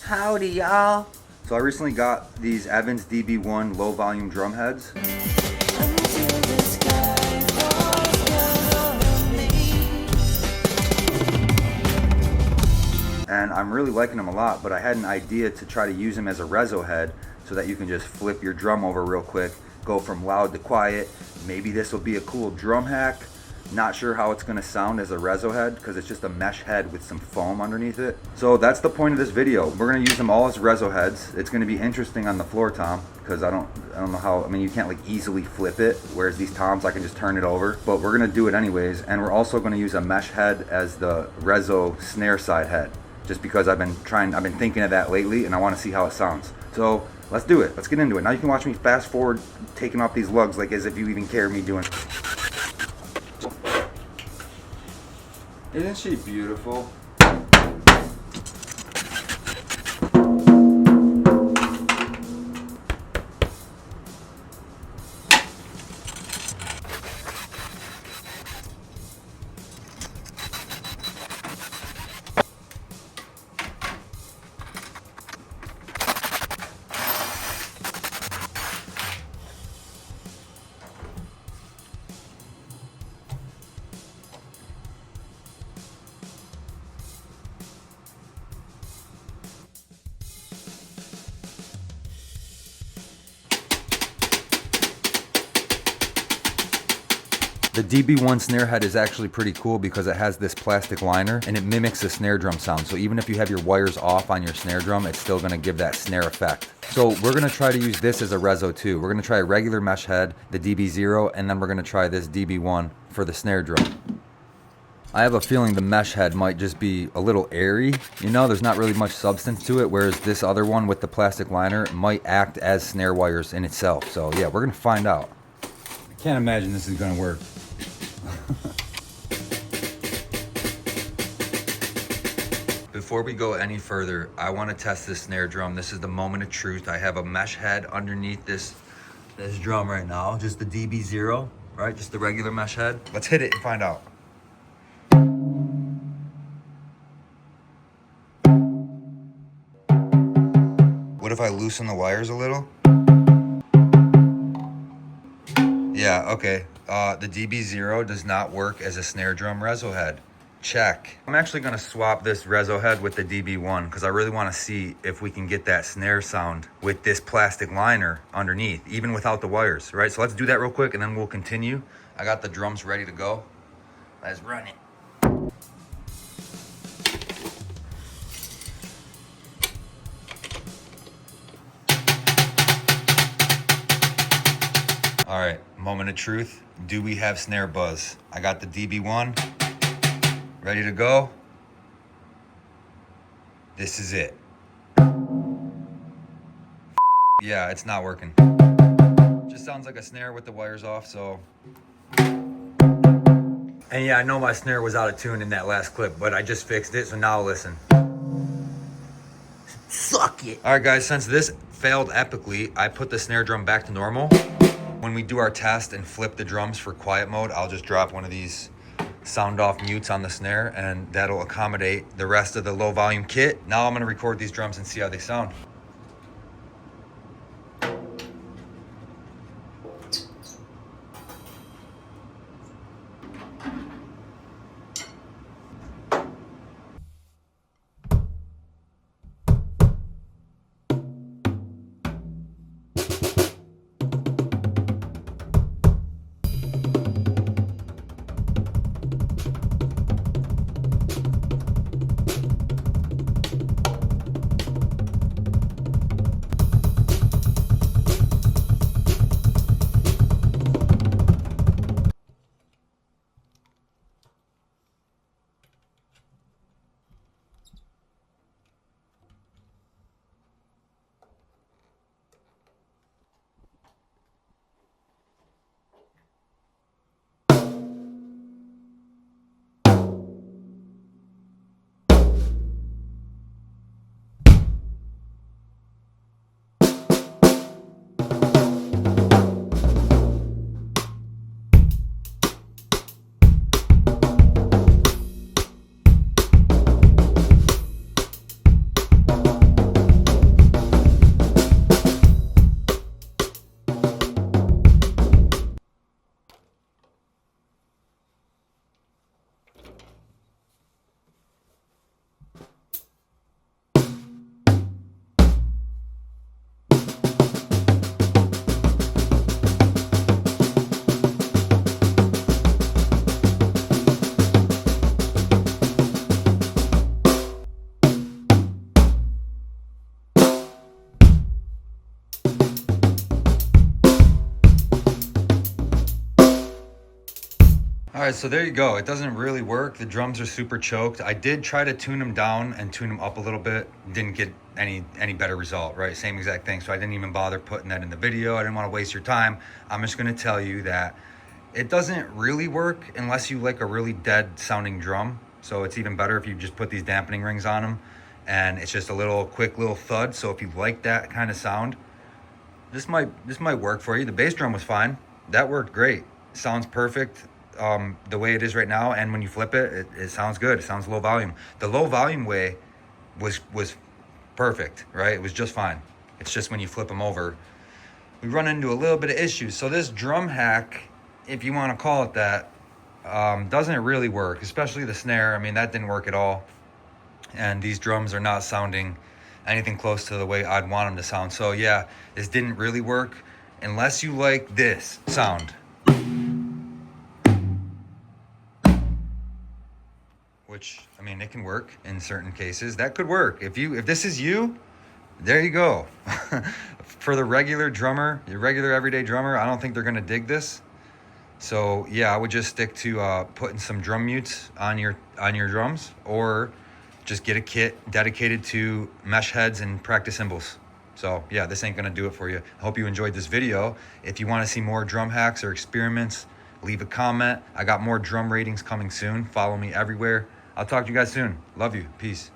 Howdy, y'all. So I recently got these Evans DB1 low volume drum heads. And I'm really liking them a lot, but I had an idea to try to use them as a reso head so that you can just flip your drum over real quick, go from loud to quiet. Maybe this will be a cool drum hack. Not sure how it's gonna sound as a reso head because it's just a mesh head with some foam underneath it. So that's the point of this video. We're gonna use them all as reso heads. It's gonna be interesting on the floor tom because I don't know how, I mean, you can't like easily flip it, whereas these toms I can just turn it over, but we're gonna do it anyways. And we're also gonna use a mesh head as the reso snare side head, just because I've been thinking of that lately and I wanna see how it sounds. So let's do it, let's get into it. Now you can watch me fast forward taking off these lugs like as if you even care me doing. Isn't she beautiful? The DB1 snare head is actually pretty cool because it has this plastic liner and it mimics the snare drum sound. So even if you have your wires off on your snare drum, it's still gonna give that snare effect. So we're gonna try to use this as a reso too. We're gonna try a regular mesh head, the DB0, and then we're gonna try this DB1 for the snare drum. I have a feeling the mesh head might just be a little airy. You know, there's not really much substance to it, whereas this other one with the plastic liner might act as snare wires in itself. So yeah, we're gonna find out. I can't imagine this is gonna work. Before we go any further, I want to test this snare drum. This is the moment of truth. I have a mesh head underneath this drum right now, just the DB0, right? Just the regular mesh head. Let's hit it and find out. What if I loosen the wires a little? Yeah, okay. The DB0 does not work as a snare drum reso head. Check. I'm actually gonna swap this reso head with the DB1 because I really wanna see if we can get that snare sound with this plastic liner underneath, even without the wires, right? So let's do that real quick and then we'll continue. I got the drums ready to go. Let's run it. All right, moment of truth. Do we have snare buzz? I got the DB1 ready to go. This is it. Yeah, it's not working. Just sounds like a snare with the wires off, so. And yeah, I know my snare was out of tune in that last clip, but I just fixed it, so now listen. Suck it. All right, guys, since this failed epically, I put the snare drum back to normal. When we do our test and flip the drums for quiet mode, I'll just drop one of these sound off mutes on the snare and that'll accommodate the rest of the low volume kit. Now I'm gonna record these drums and see how they sound. right, so there you go. It doesn't really work. The drums are super choked. I did try to tune them down and tune them up a little bit. Didn't get any better result, right? Same exact thing. So I didn't even bother putting that in the video. I didn't want to waste your time. I'm just going to tell you that it doesn't really work unless you like a really dead sounding drum. So it's even better if you just put these dampening rings on them and it's just a little quick little thud. So if you like that kind of sound, this might work for you. The bass drum was fine. That worked great. Sounds perfect. The way it is right now, and when you flip it, it sounds good. It sounds low volume. The low volume way was perfect, right? It was just fine. It's just when you flip them over, we run into a little bit of issues. So this drum hack, if you want to call it that, doesn't really work, especially the snare. I mean, that didn't work at all. And these drums are not sounding anything close to the way I'd want them to sound. So yeah, this didn't really work unless you like this sound. Which, I mean, it can work in certain cases. That could work. If this is you, there you go. For the regular drummer, your regular everyday drummer, I don't think they're gonna dig this. So yeah, I would just stick to putting some drum mutes on your drums, or just get a kit dedicated to mesh heads and practice cymbals. So yeah, this ain't gonna do it for you. I hope you enjoyed this video. If you wanna see more drum hacks or experiments, leave a comment. I got more drum ratings coming soon. Follow me everywhere. I'll talk to you guys soon. Love you. Peace.